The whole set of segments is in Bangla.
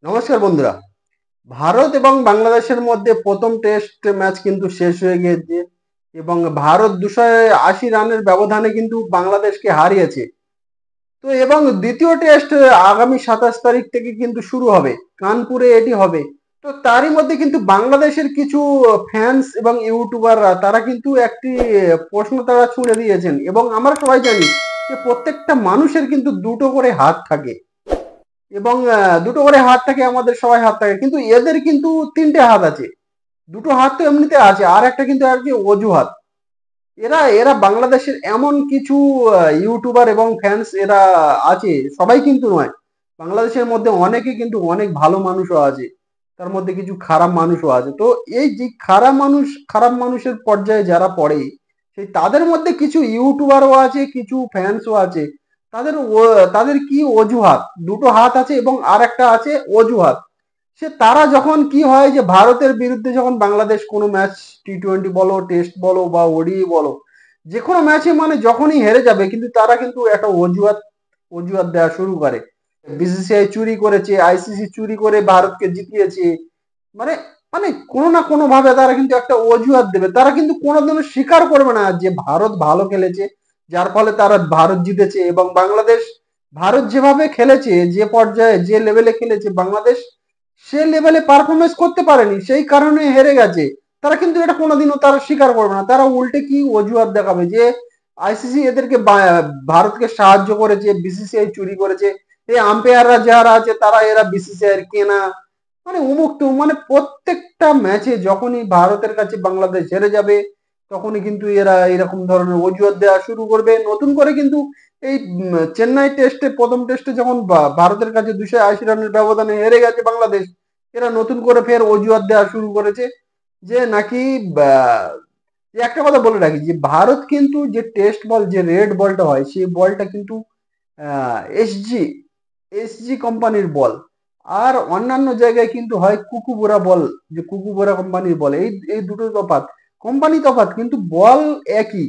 নমস্কার বন্ধুরা। ভারত এবং বাংলাদেশের মধ্যে প্রথম টেস্ট ম্যাচ কিন্তু শেষ হয়ে গিয়েছে এবং ভারত 280 রানের ব্যবধানে কিন্তু বাংলাদেশকে হারিয়েছে। তো এবং দ্বিতীয় টেস্ট আগামী 27 তারিখ থেকে কিন্তু শুরু হবে, কানপুরে এটি হবে। তো তারই মধ্যে কিন্তু বাংলাদেশের কিছু ফ্যান্স এবং ইউটিউবাররা তারা কিন্তু একটি প্রশ্ন তারা ছুড়ে দিয়েছেন এবং আমরা সবাই জানি যে প্রত্যেকটা মানুষের কিন্তু দুটো করে হাত থাকে এবং দুটো করে হাত থাকে, আমাদের সবাই হাত থাকে, কিন্তু এদের কিন্তু তিনটে হাত আছে। দুটো হাত তো এমনিতে আছে, আর একটা কিন্তু আর কি অজুহাত। এরা এরা বাংলাদেশের এমন কিছু ইউটিউবার এবং ফ্যান্স এরা আছে, সবাই কিন্তু নয়। বাংলাদেশের মধ্যে অনেকে কিন্তু অনেক ভালো মানুষও আছে, তার মধ্যে কিছু খারাপ মানুষও আছে। তো এই যে খারাপ মানুষের পর্যায়ে যারা পড়ে, সেই তাদের মধ্যে কিছু ইউটিউবারও আছে, কিছু ফ্যান্সও আছে। তাদের কি অজুহাত, দুটো হাত আছে এবং আর একটা আছে অজুহাত। তারা যখন কি হয় যে ভারতের বিরুদ্ধে যখন বাংলাদেশ কোনো ম্যাচ, টি-20 বলো, টেস্ট বলো বা ওডিআই বলো, যে কোনো ম্যাচে মানে যখনই হেরে যাবে কিন্তু তারা কিন্তু একটা অজুহাত অজুহাত দেওয়া শুরু করে। বিসিসিআই চুরি করেছে, আইসিসি চুরি করে ভারতকে জিতিয়েছে। মানে মানে কোনো না কোনো ভাবে তারা কিন্তু একটা অজুহাত দেবে। তারা কিন্তু কোনোদিনও স্বীকার করবে না যে ভারত ভালো খেলেছে, যার ফলে তারা ভারত জিতেছে। এবং বাংলাদেশ, ভারত যেভাবে খেলেছে, যে পর্যায়ে যে লেভেলে খেলেছে, বাংলাদেশ সে লেভেলে পারফরমেন্স করতে পারেনি, সেই কারণে হেরে গেছে। তারা কিন্তু এটা কোনোদিনও তারা স্বীকার করবে না। তারা উল্টে কি অজুহাত দেখাবে যে আইসিসি এদেরকে ভারতকে সাহায্য করেছে, বিসিসিআই চুরি করেছে, এই আম্পায়াররা যারা আছে তারা এরা বিসিসিআই এর কেনা, মানে উমুক তো, মানে প্রত্যেকটা ম্যাচে যখনই ভারতের কাছে বাংলাদেশ হেরে যাবে তখনই কিন্তু এরা এরকম ধরনের অজুহাত দেওয়া শুরু করবে নতুন করে। কিন্তু এই চেন্নাই টেস্টে, প্রথম টেস্টে যখন ভারতের কাছে 280 রানের ব্যবধানে হেরে গেছে বাংলাদেশ, এরা নতুন করে ফের অজুহাত দেওয়া শুরু করেছে যে নাকি যে একটা কথা বলে রাখি যে ভারত কিন্তু যে টেস্ট বল, যে রেড বলটা হয়, সেই বলটা কিন্তু এসজি এসজি কোম্পানির বল। আর অন্যান্য জায়গায় কিন্তু হয় কুকুবুরা বল, যে কুকুবুরা কোম্পানির বল। এই এই দুটো তফাৎ, কোম্পানি তফাৎ কিন্তু বল একই।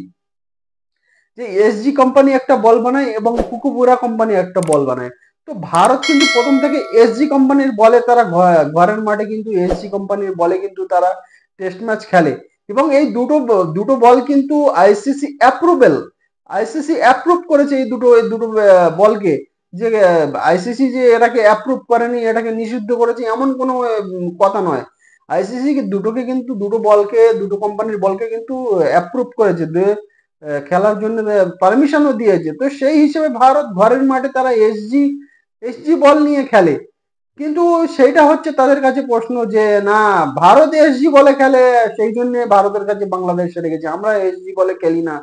যে এসজি কোম্পানি একটা বল বানায় এবং কুকুবুরা কোম্পানি একটা বল বানায়। তো ভারত কিন্তু প্রথম থেকে এসজি কোম্পানির বলে তারা ঘরের মাঠে কিন্তু এসজি কোম্পানির বলে কিন্তু তারা টেস্ট ম্যাচ খেলে। এবং এই দুটো বল কিন্তু আইসিসি অ্যাপ্রুভেল, আইসিসি অ্যাপ্রুভ করেছে এই দুটো বলকে। যে আইসিসি যে এটাকে অ্যাপ্রুভ করেনি, এটাকে নিষিদ্ধ করেছে, এমন কোনো কথা নয়। আইসিসি দুটোকে কিন্তু, দুটো বলকে, দুটো কোম্পানির বলকে কিন্তু অ্যাপ্রুভ করেছে, খেলার জন্য পারমিশনও দিয়েছে। তো সেই হিসেবে ভারত ঘরের মাঠে তারা এসজি এসজি বল নিয়ে খেলে। কিন্তু সেইটা হচ্ছে তাদের কাছে প্রশ্ন যে না, ভারত এসজি বলে খেলে, সেই জন্য ভারতের কাছে বাংলাদেশ হেরে গেছে, আমরা এসজি বলে খেলি না।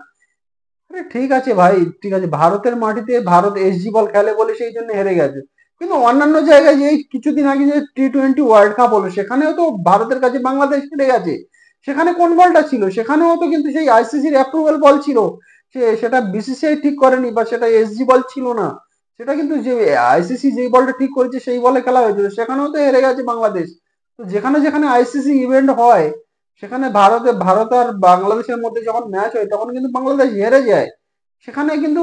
আরে ঠিক আছে ভাই, ঠিক আছে, ভারতের মাটিতে ভারত এসজি বল খেলে বলে সেই জন্য হেরে গেছে। কিন্তু অন্যান্য জায়গায় যে কিছুদিন আগে যে টি-20 ওয়ার্ল্ড কাপ হলো, সেখানেও তো ভারতের কাছে বাংলাদেশ হেরে গেছে। সেখানে কোন বলটা ছিল? সেখানেও তো কিন্তু সেই আইসিসির অ্যাপ্রুভাল বল ছিল। সেটা বিসিসিআই ঠিক করেনি বা সেটা এসজি বল ছিল না। সেটা কিন্তু যে আইসিসি যেই বলটা ঠিক করেছে সেই বলে খেলা হয়েছিল, সেখানেও তো হেরে গেছে বাংলাদেশ। তো যেখানে যেখানে আইসিসি ইভেন্ট হয়, সেখানে ভারত আর বাংলাদেশের মধ্যে যখন ম্যাচ হয় তখন কিন্তু বাংলাদেশ হেরে যায়। সেখানে কিন্তু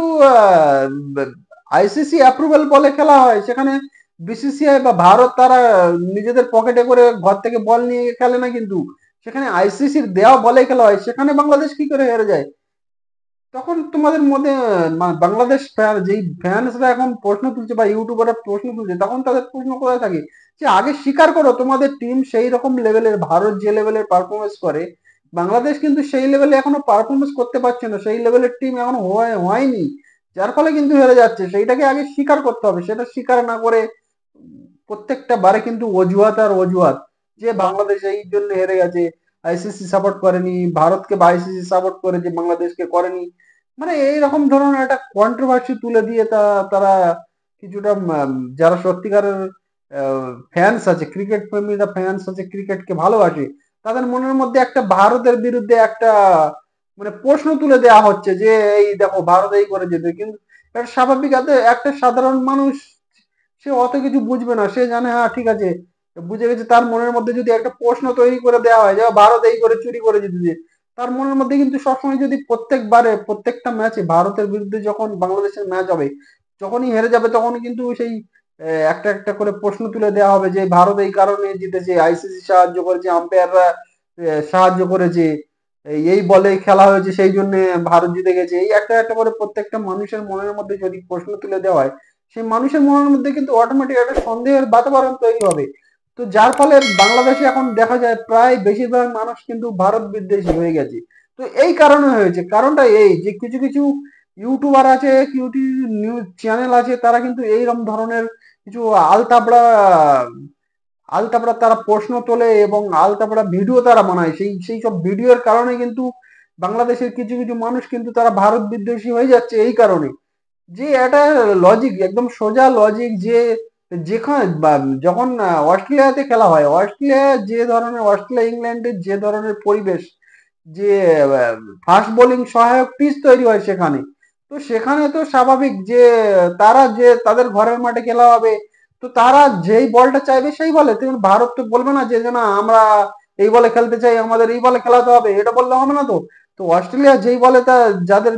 আইসিসি অ্যাপ্রুভাল বলে খেলা হয়। সেখানে বিসিসিআই বা ভারত তারা নিজেদের পকেটে করে ঘর থেকে বল নিয়ে খেলে না কিন্তু, সেখানে আইসিসির দেওয়া বলে খেলা হয়। সেখানে বাংলাদেশ কি করে হেরে যায়? তখন তোমাদের মধ্যে বাংলাদেশ যেই ফ্যান্সরা এখন প্রশ্ন তুলছে বা ইউটিউবাররা প্রশ্ন তুলছে, তখন তাদের প্রশ্ন কোথায় থাকে? যে আগে স্বীকার করো তোমাদের টিম সেই রকম লেভেলের, ভারত যে লেভেলের পারফরমেন্স করে, বাংলাদেশ কিন্তু সেই লেভেলে এখনো পারফরমেন্স করতে পারছে না, সেই লেভেলের টিম এখনো হয়নি, যার ফলে কিন্তু হেরে যাচ্ছে। সেইটাকে আগে স্বীকার করতে হবে। সেটা স্বীকার না করে প্রত্যেকটা বারে কিন্তু অজুহাত আর অজুহাত, যে বাংলাদেশ এই জন্য হেরে গেছে, আইসিসি সাপোর্ট করেনি ভারতকে বা আইসিসি সাপোর্ট করেছে বাংলাদেশকে করেনি। মানে এইরকম ধরনের একটা কন্ট্রোভার্সি তুলে দিয়ে তারা কিছুটা যারা সত্যিকারের ফ্যান্স আছে, ক্রিকেট প্রেমীরা ফ্যান্স আছে, ক্রিকেটকে ভালোবাসে, তাদের মনের মধ্যে একটা ভারতের বিরুদ্ধে একটা মানে প্রশ্ন তুলে দেওয়া হচ্ছে যে এই দেখো ভারত এই করে যেতে। কিন্তু একটা স্বাভাবিক একটা সাধারণ মানুষ, সে অত কিছু বুঝবে না। সে জানে হ্যাঁ ঠিক আছে, বুঝে গেছে। তার মনের মধ্যে যদি একটা প্রশ্ন তৈরি করে দেওয়া হয় যে ভারত এই করে চুরি করে জিতেছে, তার মনের মধ্যে কিন্তু সবসময় যদি প্রত্যেকবারে প্রত্যেকটা ম্যাচে ভারতের বিরুদ্ধে যখন বাংলাদেশের ম্যাচ হবে, যখনই হেরে যাবে তখন কিন্তু সেই একটা একটা করে প্রশ্ন তুলে দেওয়া হবে যে ভারত এই কারণে জিতেছে, আইসিসি সাহায্য করেছে, আম্পায়াররা সাহায্য করেছে, এই বলে খেলা হয়েছে সেই জন্য ভারত জিতে গেছে। এই একটা একটা করে প্রত্যেকটা মানুষের মনের মধ্যে যদি প্রশ্ন তুলে দেওয়া হয়, সেই মানুষের মনের মধ্যে কিন্তু অটোমেটিক একটা সন্দেহের বাতাবরণ তৈরি হবে। তো যার ফলে বাংলাদেশে এখন দেখা যায় প্রায় বেশিরভাগ মানুষ কিন্তু ভারত বিদ্বেষী হয়ে গেছে। তো এই কারণে হয়েছে, কারণটা এই যে কিছু কিছু ইউটিউবার আছে, কিছু নিউজ চ্যানেল আছে, তারা কিন্তু এইরকম ধরনের কিছু আলতাবড়া আলতাবড়া তারা প্রশ্ন তোলে এবং আলতাবড়া ভিডিও তারা বানায়। সেই সেই সব ভিডিওর কারণে কিন্তু বাংলাদেশের কিছু কিছু মানুষ কিন্তু তারা ভারত বিদ্বেষী হয়ে যাচ্ছে এই কারণে। যে একটা লজিক, একদম সোজা লজিক, যে যেখানে যখন অস্ট্রেলিয়াতে খেলা হয়, অস্ট্রেলিয়া যে ধরনের, অস্ট্রেলিয়া ইংল্যান্ডের যে ধরনের পরিবেশ, যে ফাস্ট বোলিং সহায়ক পিচ তৈরি হয় সেখানে, তো সেখানে তো স্বাভাবিক যে তারা যে তাদের ঘরের মাঠে খেলা হবে, তো তারা যেই বলটা চাইবে সেই বলে। তুমি ভারত তো বলবে না যে না আমরা এই বলে খেলতে চাই, আমাদের এই বলে খেলাতে হবে, এটা বললে হবে না তো। তো অস্ট্রেলিয়া যেই বলে, তা যাদের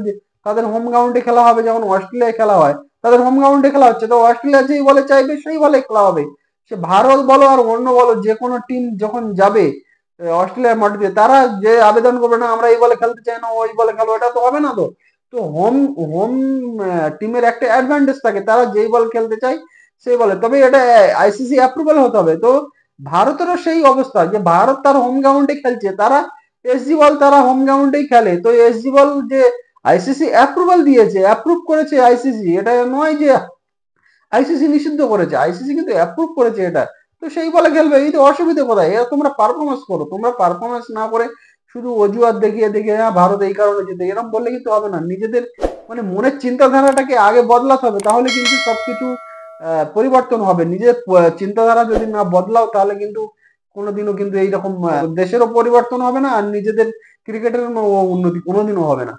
তাদের হোম গ্রাউন্ডে খেলা হবে, যেমন অস্ট্রেলিয়ায় খেলা হয়, তাদের হোম গ্রাউন্ডে খেলা হচ্ছে, তো অস্ট্রেলিয়া যেই বলে চাইবে সেই বলে খেলা হবে। সে ভারত বলো আর অন্য বলো, যে কোনো টিম যখন যাবে অস্ট্রেলিয়ার মাটিতে, তারা যে আবেদন করবে না আমরা এই বলে খেলতে চাই না, ওই বলে খেলবো, এটা তো হবে না তো। তো হোম হোম টিমের একটা অ্যাডভান্টেজ থাকে, তারা যেই বল খেলতে চায় সেই বলে, তবে এটা আইসিসি অ্যাপ্রুভাল হতে হবে। তো ভারতেরও সেই অবস্থা, যে ভারত তার হোম গ্রাউন্ডে খেলছে, তারা এসজি বল তারা হোম গ্রাউন্ডেই খেলে। তো এসজি বল যে আইসিসি অ্যাপ্রুভাল দিয়েছে, অ্যাপ্রুভ করেছে আইসিসি, এটা নয় যে আইসিসি নিষিদ্ধ করেছে, আইসিসি কিন্তু অ্যাপ্রুভ করেছে এটা। তো সেই বলে খেলবে, এই তো অসুবিধা কোথায়? এরা তোমরা পারফরমেন্স করো, তোমরা পারফরমেন্স না করে শুধু অজুহাত দেখিয়ে দেখিয়ে হ্যাঁ ভারত এই কারণে জিতে, এরকম বললে কিন্তু হবে না। নিজেদের মানে মনের চিন্তাধারাটাকে আগে বদলাতে হবে, তাহলে কিন্তু সবকিছু পরিবর্তন হবে। নিজের চিন্তাধারা যদি না বদলাও, তাহলে কিন্তু কোনোদিনও কিন্তু এইরকম দেশেরও পরিবর্তন হবে না, আর নিজেদের ক্রিকেটের উন্নতি কোনোদিনও হবে না।